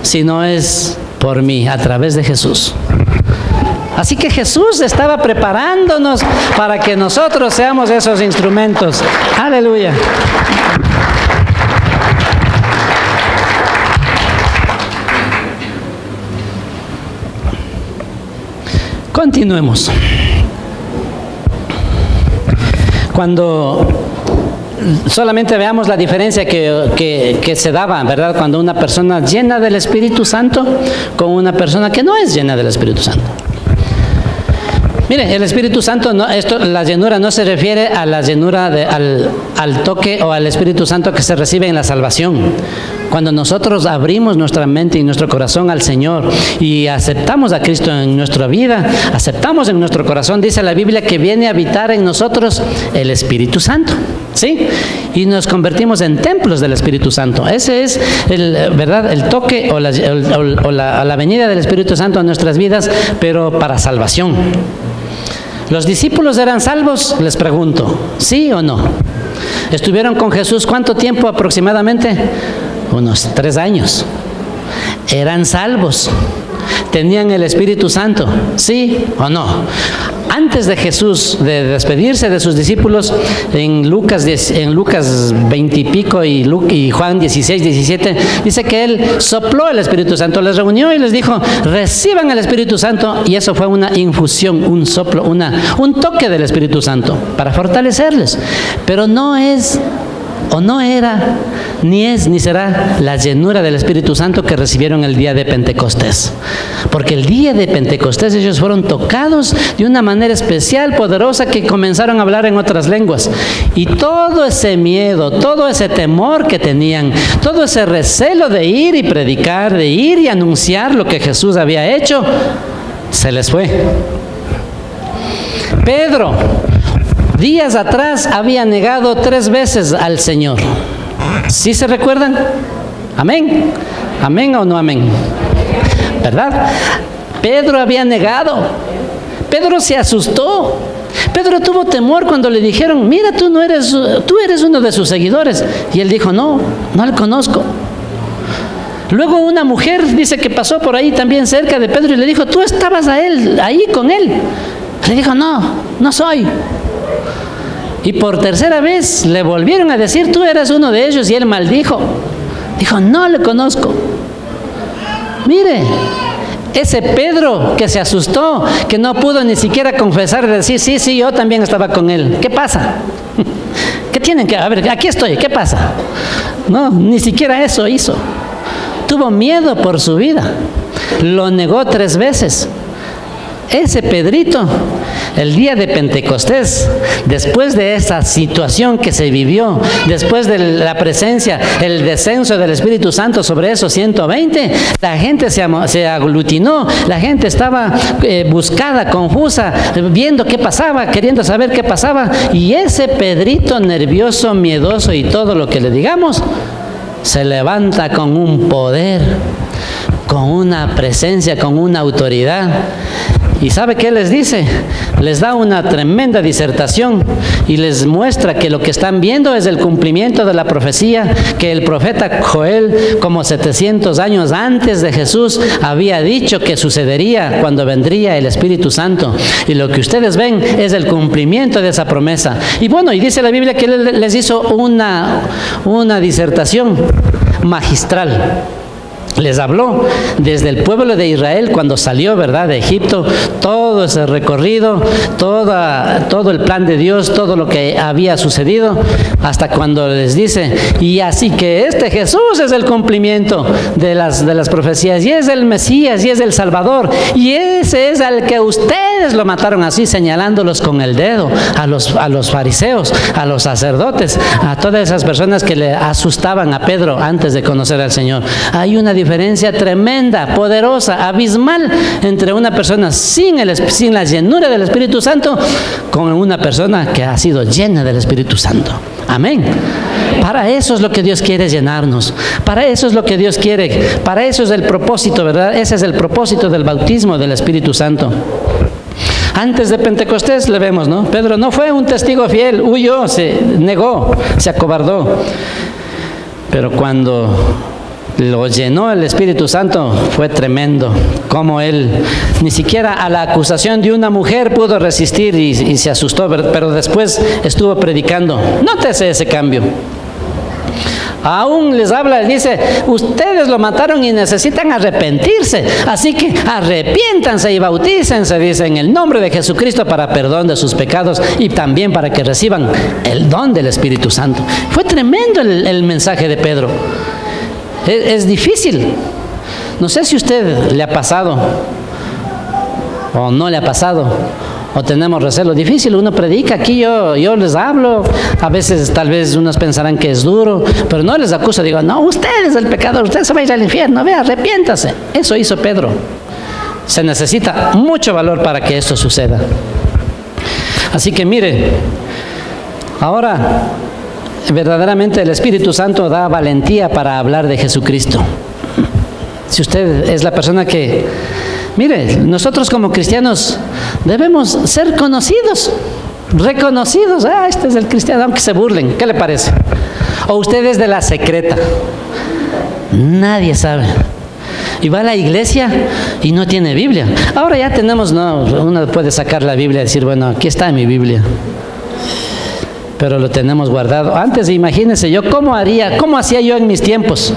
si no es por mí, a través de Jesús. Así que Jesús estaba preparándonos para que nosotros seamos esos instrumentos. Aleluya. Continuemos. Cuando solamente veamos la diferencia que se daba, ¿verdad? Cuando una persona llena del Espíritu Santo con una persona que no es llena del Espíritu Santo. Mire, el Espíritu Santo, la llenura no se refiere a la llenura al toque o al Espíritu Santo que se recibe en la salvación. Cuando nosotros abrimos nuestra mente y nuestro corazón al Señor y aceptamos a Cristo en nuestra vida, aceptamos en nuestro corazón, dice la Biblia, que viene a habitar en nosotros el Espíritu Santo, ¿sí? Y nos convertimos en templos del Espíritu Santo. Ese es ¿verdad? El toque o la venida del Espíritu Santo a nuestras vidas, pero para salvación. ¿Los discípulos eran salvos? Les pregunto, ¿sí o no? ¿Estuvieron con Jesús cuánto tiempo aproximadamente? Unos 3 años. ¿Eran salvos? ¿Tenían el Espíritu Santo? ¿Sí o no? Antes de Jesús de despedirse de sus discípulos, en Lucas 20 y pico y Juan 16, 17, dice que Él sopló el Espíritu Santo, les reunió y les dijo, reciban el Espíritu Santo, y eso fue una infusión, un soplo, un toque del Espíritu Santo para fortalecerles. Pero no es, o no era, ni es, ni será la llenura del Espíritu Santo que recibieron el día de Pentecostés. Porque el día de Pentecostés ellos fueron tocados de una manera especial, poderosa, que comenzaron a hablar en otras lenguas. Y todo ese miedo, todo ese temor que tenían, todo ese recelo de ir y predicar, de ir y anunciar lo que Jesús había hecho, se les fue. Pedro, días atrás, había negado 3 veces al Señor. ¿Sí se recuerdan? ¿Amén? ¿Amén o no amén? ¿Verdad? Pedro había negado. Pedro se asustó. Pedro tuvo temor cuando le dijeron, mira, tú eres uno de sus seguidores. Y él dijo, no le conozco. Luego una mujer dice que pasó por ahí también cerca de Pedro y le dijo, tú estabas ahí con él. Le dijo, no soy. Y por 3ª vez le volvieron a decir, tú eras uno de ellos, y él maldijo. Dijo, no le conozco. Mire, ese Pedro que se asustó, que no pudo ni siquiera confesar y decir, sí, yo también estaba con él. ¿Qué pasa? ¿Qué tienen que? A ver, aquí estoy, ¿qué pasa? No, ni siquiera eso hizo. Tuvo miedo por su vida. Lo negó 3 veces. Ese Pedrito, el día de Pentecostés, después de esa situación que se vivió, después de la presencia, el descenso del Espíritu Santo sobre esos 120, la gente se aglutinó, la gente estaba buscada, confusa, viendo qué pasaba, queriendo saber qué pasaba, y ese Pedrito nervioso, miedoso y todo lo que le digamos, se levanta con un poder, con una presencia, con una autoridad. ¿Y sabe qué les dice? Les da una tremenda disertación y les muestra que lo que están viendo es el cumplimiento de la profecía que el profeta Joel, como 700 años antes de Jesús, había dicho que sucedería cuando vendría el Espíritu Santo. Y lo que ustedes ven es el cumplimiento de esa promesa. Y bueno, y dice la Biblia que él les hizo una disertación magistral. Les habló desde el pueblo de Israel cuando salió, ¿verdad?, de Egipto, todo ese recorrido, todo el plan de Dios, todo lo que había sucedido, hasta cuando les dice, y así que este Jesús es el cumplimiento de las profecías, y es el Mesías, y es el Salvador, y ese es al que ustedes lo mataron, así señalándolos con el dedo, a los fariseos, a los sacerdotes, a todas esas personas que le asustaban a Pedro antes de conocer al Señor. Hay una diferencia tremenda, poderosa, abismal entre una persona sin la llenura del Espíritu Santo con una persona que ha sido llena del Espíritu Santo. Amén. Para eso es lo que Dios quiere llenarnos. Para eso es lo que Dios quiere. Para eso es el propósito, ¿verdad? Ese es el propósito del bautismo del Espíritu Santo. Antes de Pentecostés le vemos, ¿no? Pedro no fue un testigo fiel, huyó, se negó, se acobardó. Pero cuando lo llenó el Espíritu Santo, fue tremendo. Como él ni siquiera a la acusación de una mujer pudo resistir y se asustó, pero después estuvo predicando. Nótese ese cambio. Aún les habla, dice, ustedes lo mataron y necesitan arrepentirse, así que arrepiéntanse y bautícense, dice, en el nombre de Jesucristo para perdón de sus pecados y también para que reciban el don del Espíritu Santo. Fue tremendo el mensaje de Pedro. Es difícil. No sé si a usted le ha pasado o no le ha pasado, o tenemos recelo. Difícil, uno predica aquí, yo les hablo, a veces tal vez unos pensarán que es duro, pero no les acuso, digo, no, usted es el pecador, usted se va a ir al infierno, vea, arrepiéntase. Eso hizo Pedro. Se necesita mucho valor para que esto suceda. Así que mire, ahora verdaderamente el Espíritu Santo da valentía para hablar de Jesucristo. Si usted es la persona que, mire, nosotros como cristianos debemos ser conocidos, reconocidos. Este es el cristiano, aunque se burlen. ¿Qué le parece? O usted es de la secreta. Nadie sabe. Y va a la iglesia y no tiene Biblia. Ahora ya tenemos, no, uno puede sacar la Biblia y decir, bueno, aquí está mi Biblia. Pero lo tenemos guardado. Antes, imagínense, yo cómo hacía yo en mis tiempos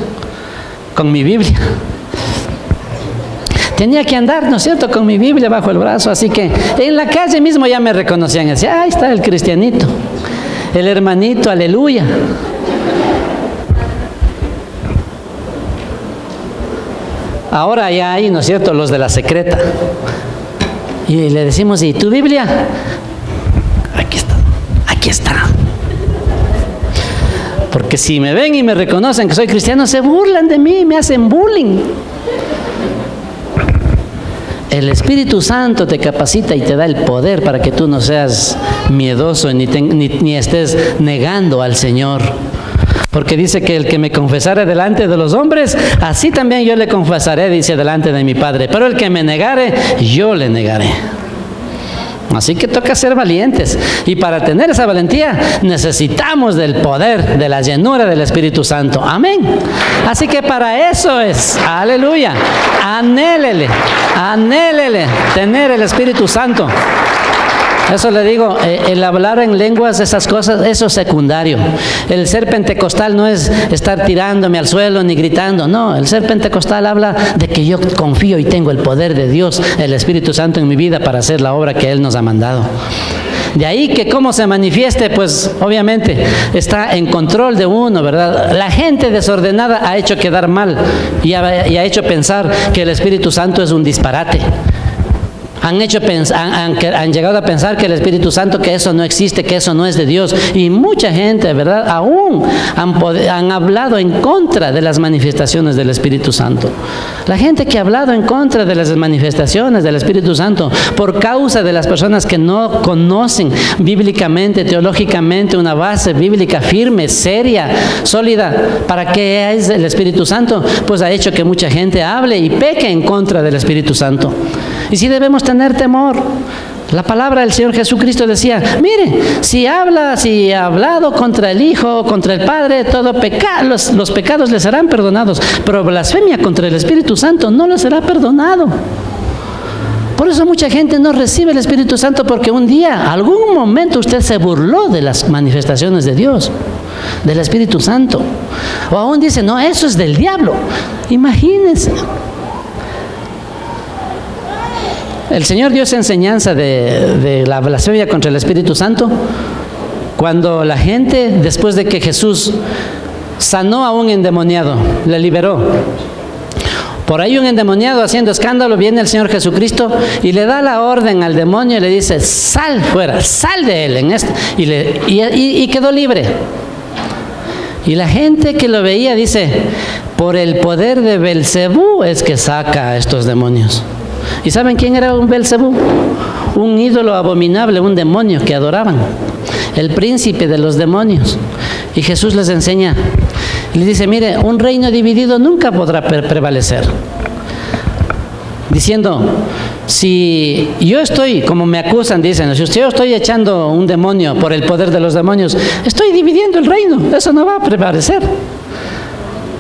con mi Biblia. Tenía que andar, ¿no es cierto?, con mi Biblia bajo el brazo. Así que en la calle mismo ya me reconocían. Decía, ahí está el cristianito, el hermanito, aleluya. Ahora ya hay, ¿no es cierto?, los de la secreta. Y le decimos, ¿y tu Biblia? Aquí está, aquí está. Porque si me ven y me reconocen que soy cristiano, se burlan de mí, me hacen bullying. El Espíritu Santo te capacita y te da el poder para que tú no seas miedoso ni estés negando al Señor. Porque dice que el que me confesare delante de los hombres, así también yo le confesaré, dice, delante de mi Padre. Pero el que me negare, yo le negaré. Así que toca ser valientes. Y para tener esa valentía, necesitamos del poder, de la llenura del Espíritu Santo. Amén. Así que para eso es, aleluya, anhélele tener el Espíritu Santo. Eso le digo, el hablar en lenguas, esas cosas, eso es secundario. El ser pentecostal no es estar tirándome al suelo ni gritando. No, el ser pentecostal habla de que yo confío y tengo el poder de Dios, el Espíritu Santo en mi vida para hacer la obra que Él nos ha mandado. De ahí que cómo se manifieste, pues obviamente está en control de uno, ¿verdad? La gente desordenada ha hecho quedar mal y ha hecho pensar que el Espíritu Santo es un disparate. Han llegado a pensar que el Espíritu Santo, que eso no existe, que eso no es de Dios. Y mucha gente, ¿verdad?, aún han hablado en contra de las manifestaciones del Espíritu Santo. La gente que ha hablado en contra de las manifestaciones del Espíritu Santo por causa de las personas que no conocen bíblicamente, teológicamente, una base bíblica firme, seria, sólida, para qué es el Espíritu Santo, pues ha hecho que mucha gente hable y peque en contra del Espíritu Santo. Y sí debemos tener temor. La palabra del Señor Jesucristo decía, mire, si ha hablado contra el Hijo, contra el Padre, todo pecado, los pecados les serán perdonados, pero blasfemia contra el Espíritu Santo no les será perdonado. Por eso mucha gente no recibe el Espíritu Santo, porque un día, algún momento usted se burló de las manifestaciones de Dios, del Espíritu Santo. O aún dice, no, eso es del diablo. Imagínense. El Señor dio esa enseñanza de la blasfemia contra el Espíritu Santo cuando la gente, después de que Jesús sanó a un endemoniado, le liberó. Por ahí un endemoniado haciendo escándalo, viene el Señor Jesucristo y le da la orden al demonio y le dice, sal fuera, sal de él, y quedó libre. Y la gente que lo veía dice, por el poder de Belcebú es que saca a estos demonios. ¿Y saben quién era un Belcebú? Un ídolo abominable, un demonio que adoraban, el príncipe de los demonios. Y Jesús les enseña, les dice, mire, un reino dividido nunca podrá prevalecer. Diciendo, si yo estoy, como me acusan, dicen, si yo estoy echando un demonio por el poder de los demonios, estoy dividiendo el reino, eso no va a prevalecer.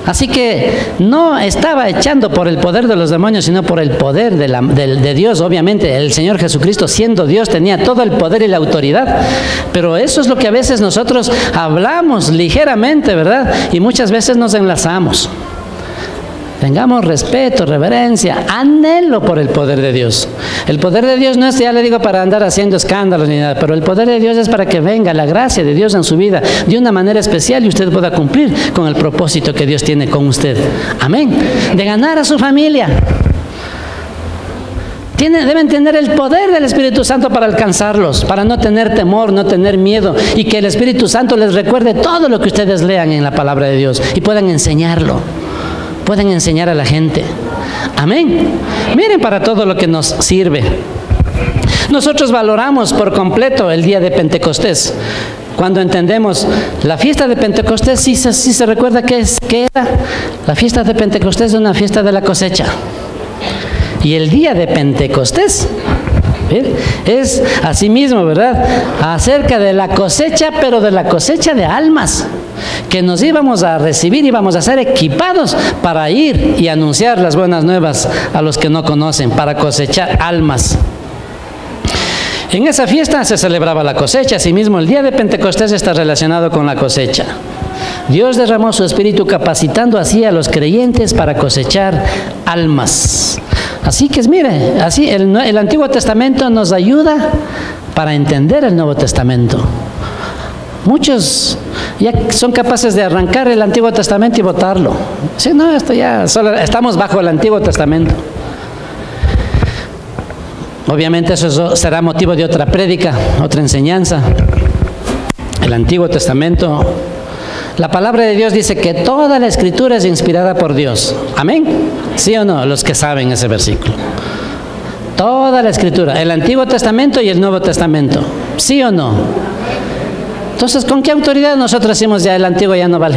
Así que no estaba echando por el poder de los demonios, sino por el poder de Dios. Obviamente el Señor Jesucristo, siendo Dios, tenía todo el poder y la autoridad. Pero eso es lo que a veces nosotros hablamos ligeramente, ¿verdad? Y muchas veces nos enlazamos. Tengamos respeto, reverencia, anhelo por el poder de Dios. El poder de Dios no es, ya le digo, para andar haciendo escándalos ni nada, pero el poder de Dios es para que venga la gracia de Dios en su vida de una manera especial y usted pueda cumplir con el propósito que Dios tiene con usted. Amén. De ganar a su familia. Deben tener el poder del Espíritu Santo para alcanzarlos, para no tener temor, no tener miedo, y que el Espíritu Santo les recuerde todo lo que ustedes lean en la palabra de Dios y puedan enseñarlo, pueden enseñar a la gente. Amén. Miren para todo lo que nos sirve. Nosotros valoramos por completo el día de Pentecostés. Cuando entendemos la fiesta de Pentecostés, sí se recuerda que era la fiesta de Pentecostés, una fiesta de la cosecha. Y el día de Pentecostés es asimismo, ¿verdad?, acerca de la cosecha, pero de la cosecha de almas, que nos íbamos a recibir, íbamos a ser equipados para ir y anunciar las buenas nuevas a los que no conocen, para cosechar almas. En esa fiesta se celebraba la cosecha. Asimismo, el día de Pentecostés está relacionado con la cosecha. Dios derramó su Espíritu capacitando así a los creyentes para cosechar almas. Así que mire, así el Antiguo Testamento nos ayuda para entender el Nuevo Testamento. Muchos ya son capaces de arrancar el Antiguo Testamento y botarlo. Sí, no, esto ya solo estamos bajo el Antiguo Testamento. Obviamente eso será motivo de otra prédica, otra enseñanza. El Antiguo Testamento, la palabra de Dios dice que toda la Escritura es inspirada por Dios. ¿Amén? ¿Sí o no? Los que saben ese versículo. Toda la Escritura, el Antiguo Testamento y el Nuevo Testamento. ¿Sí o no? Entonces, ¿con qué autoridad nosotros decimos ya el Antiguo ya no vale?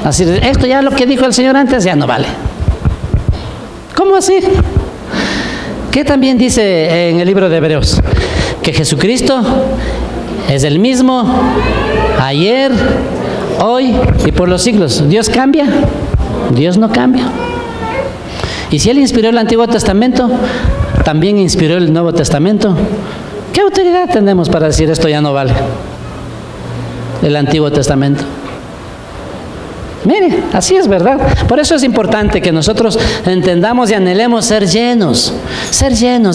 Así, esto ya lo que dijo el Señor antes ya no vale. ¿Cómo así? ¿Qué también dice en el libro de Hebreos? Que Jesucristo es el mismo ayer, hoy y por los siglos. ¿Dios cambia? Dios no cambia. Y si Él inspiró el Antiguo Testamento, también inspiró el Nuevo Testamento. ¿Qué autoridad tenemos para decir esto ya no vale? El Antiguo Testamento. Mire, así es, ¿verdad? Por eso es importante que nosotros entendamos y anhelemos ser llenos,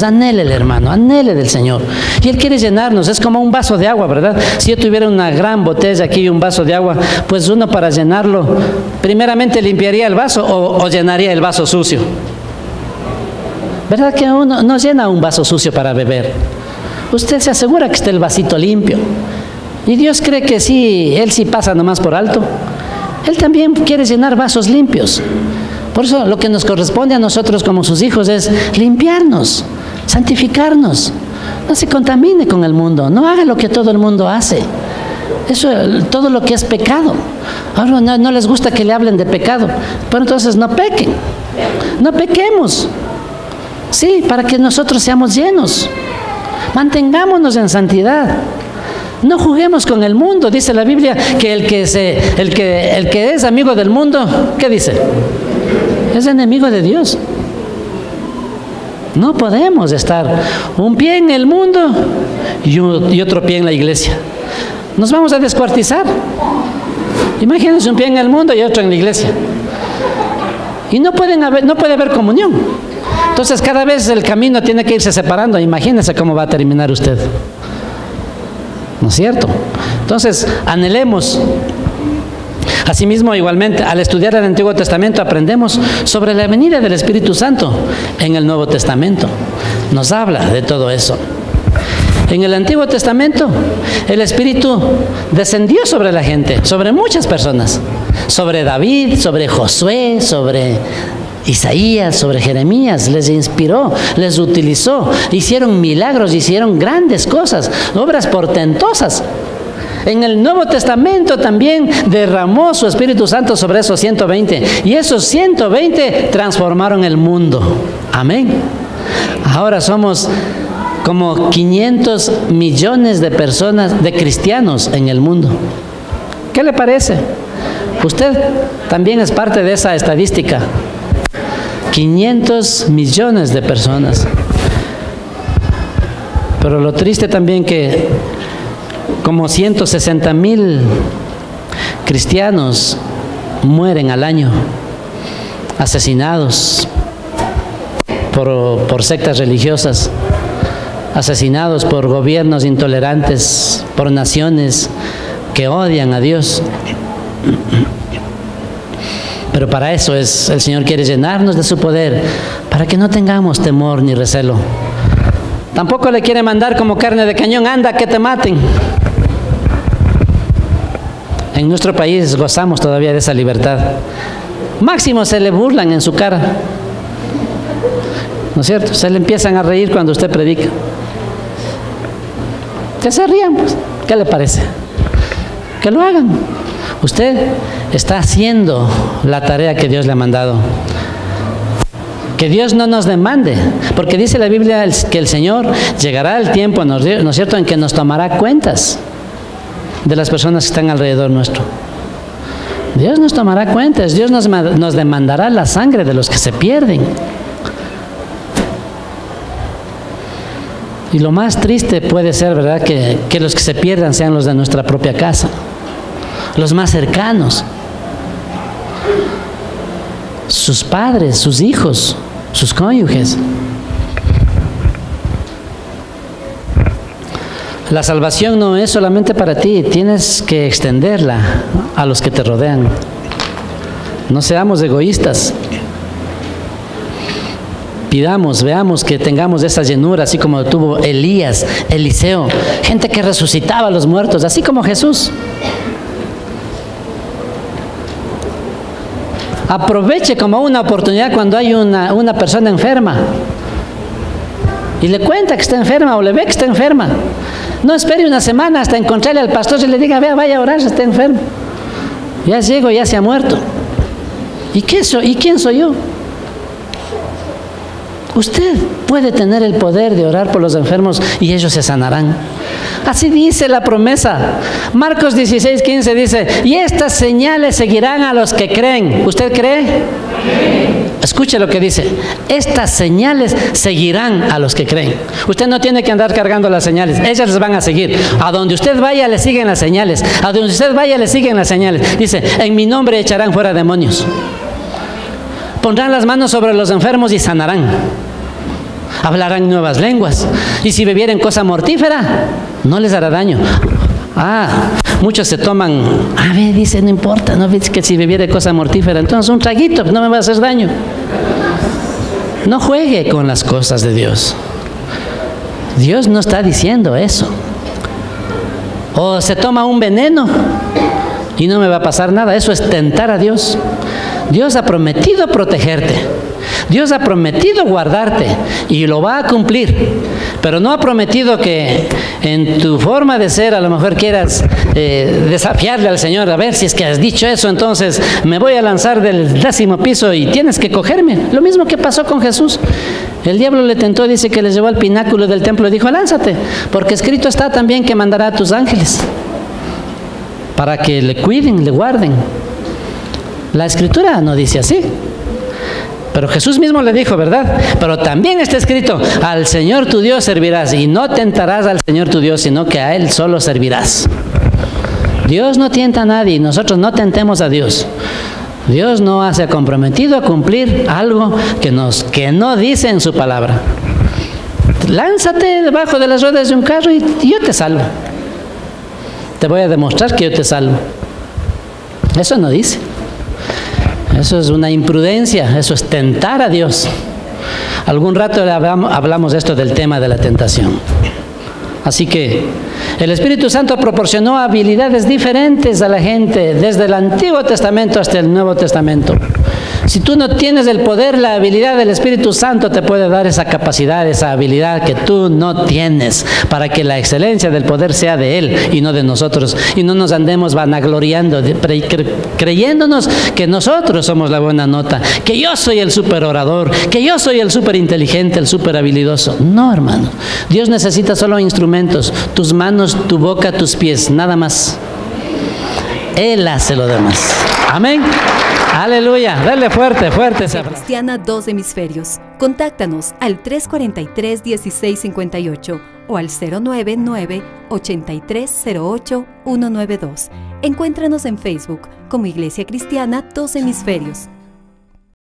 anhele el hermano, anhele del Señor. Y Él quiere llenarnos, es como un vaso de agua, ¿verdad? Si yo tuviera una gran botella aquí y un vaso de agua, pues uno para llenarlo, primeramente limpiaría el vaso o llenaría el vaso sucio. ¿Verdad que uno no llena un vaso sucio para beber? Usted se asegura que esté el vasito limpio. Y Dios cree que sí, Él sí pasa nomás por alto. Él también quiere llenar vasos limpios. Por eso lo que nos corresponde a nosotros como sus hijos es limpiarnos, santificarnos. No se contamine con el mundo, no haga lo que todo el mundo hace. Eso, todo lo que es pecado. Ahora no les gusta que le hablen de pecado, pero entonces no pequen, no pequemos. Sí, para que nosotros seamos llenos. Mantengámonos en santidad. No juguemos con el mundo. Dice la Biblia que el que es amigo del mundo, ¿qué dice? Es enemigo de Dios. No podemos estar un pie en el mundo y otro pie en la iglesia. Nos vamos a descuartizar. Imagínense un pie en el mundo y otro en la iglesia. Y no puede haber comunión. Entonces cada vez el camino tiene que irse separando. Imagínense cómo va a terminar usted. ¿No es cierto? Entonces, anhelemos. Asimismo, igualmente, al estudiar el Antiguo Testamento aprendemos sobre la venida del Espíritu Santo en el Nuevo Testamento. Nos habla de todo eso. En el Antiguo Testamento, el Espíritu descendió sobre la gente, sobre muchas personas. Sobre David, sobre Josué, sobre Isaías, sobre Jeremías, les inspiró, les utilizó, hicieron milagros, hicieron grandes cosas, obras portentosas. En el Nuevo Testamento también derramó su Espíritu Santo sobre esos 120, y esos 120 transformaron el mundo. Amén. Ahora somos como 500 millones de personas, de cristianos en el mundo. ¿Qué le parece? Usted también es parte de esa estadística. 500 millones de personas. Pero lo triste también que como 160,000 cristianos mueren al año, asesinados por sectas religiosas, asesinados por gobiernos intolerantes, por naciones que odian a Dios. Pero para eso el Señor quiere llenarnos de su poder, para que no tengamos temor ni recelo. Tampoco le quiere mandar como carne de cañón, anda que te maten. En nuestro país gozamos todavía de esa libertad. Máximo se le burlan en su cara, ¿no es cierto? Se le empiezan a reír cuando usted predica. Que se rían, pues. ¿Qué le parece? Que lo hagan. Usted está haciendo la tarea que Dios le ha mandado. Que Dios no nos demande, porque dice la Biblia que el Señor llegará el tiempo, ¿no es cierto?, en que nos tomará cuentas de las personas que están alrededor nuestro. Dios nos tomará cuentas, Dios nos demandará la sangre de los que se pierden. Y lo más triste puede ser, ¿verdad?, que los que se pierdan sean los de nuestra propia casa, los más cercanos, sus padres, sus hijos, sus cónyuges. La salvación no es solamente para ti, tienes que extenderla a los que te rodean. No seamos egoístas. Pidamos, veamos que tengamos esa llenura, así como tuvo Elías, Eliseo, gente que resucitaba a los muertos, así como Jesús. Aproveche como una oportunidad cuando hay una persona enferma y le cuenta que está enferma o le ve que está enferma. No espere una semana hasta encontrarle al pastor y le diga, vea, vaya a orar, está enfermo. Ya llego, ya se ha muerto. ¿Y quién soy yo? Usted puede tener el poder de orar por los enfermos y ellos se sanarán. Así dice la promesa. Marcos 16:15 dice, y estas señales seguirán a los que creen. ¿Usted cree? Escuche lo que dice. Estas señales seguirán a los que creen. Usted no tiene que andar cargando las señales. Ellas les van a seguir. A donde usted vaya le siguen las señales. A donde usted vaya le siguen las señales. Dice, en mi nombre echarán fuera demonios. Pondrán las manos sobre los enfermos y sanarán. Hablarán nuevas lenguas. Y si bebieren cosa mortífera, no les hará daño. Muchos se toman, dice, no importa, no ves que si bebiere cosa mortífera, entonces un traguito, no me va a hacer daño. No juegue con las cosas de Dios. Dios no está diciendo eso. O se toma un veneno y no me va a pasar nada. Eso es tentar a Dios. Dios ha prometido protegerte. Dios ha prometido guardarte y lo va a cumplir. Pero no ha prometido que en tu forma de ser a lo mejor quieras desafiarle al Señor. A ver, si es que has dicho eso, entonces me voy a lanzar del 10º piso y tienes que cogerme. Lo mismo que pasó con Jesús. El diablo le tentó, dice que le llevó al pináculo del templo y dijo, lánzate, porque escrito está también que mandará a tus ángeles para que le cuiden, le guarden. La Escritura no dice así. Pero Jesús mismo le dijo, ¿verdad? Pero también está escrito, al Señor tu Dios servirás y no tentarás al Señor tu Dios, sino que a Él solo servirás. Dios no tienta a nadie, nosotros no tentemos a Dios. Dios no se ha comprometido a cumplir algo que no dice en su palabra. Lánzate debajo de las ruedas de un carro y yo te salvo. Te voy a demostrar que yo te salvo. Eso no dice. Eso es una imprudencia, eso es tentar a Dios. Algún rato hablamos de esto del tema de la tentación. Así que el Espíritu Santo proporcionó habilidades diferentes a la gente desde el Antiguo Testamento hasta el Nuevo Testamento. Si tú no tienes el poder, la habilidad del Espíritu Santo te puede dar esa capacidad, esa habilidad que tú no tienes, para que la excelencia del poder sea de Él y no de nosotros. Y no nos andemos vanagloriando, creyéndonos que nosotros somos la buena nota, que yo soy el super orador, que yo soy el super inteligente, el super habilidoso. No, hermano. Dios necesita solo instrumentos, tus manos, tu boca, tus pies, nada más. Él hace lo demás. Amén. Aleluya, dale fuerte, fuerte. Cristiana, 2 Hemisferios. Contáctanos al 343-1658 o al 099-8308-192. Encuéntranos en Facebook como Iglesia Cristiana 2 Hemisferios.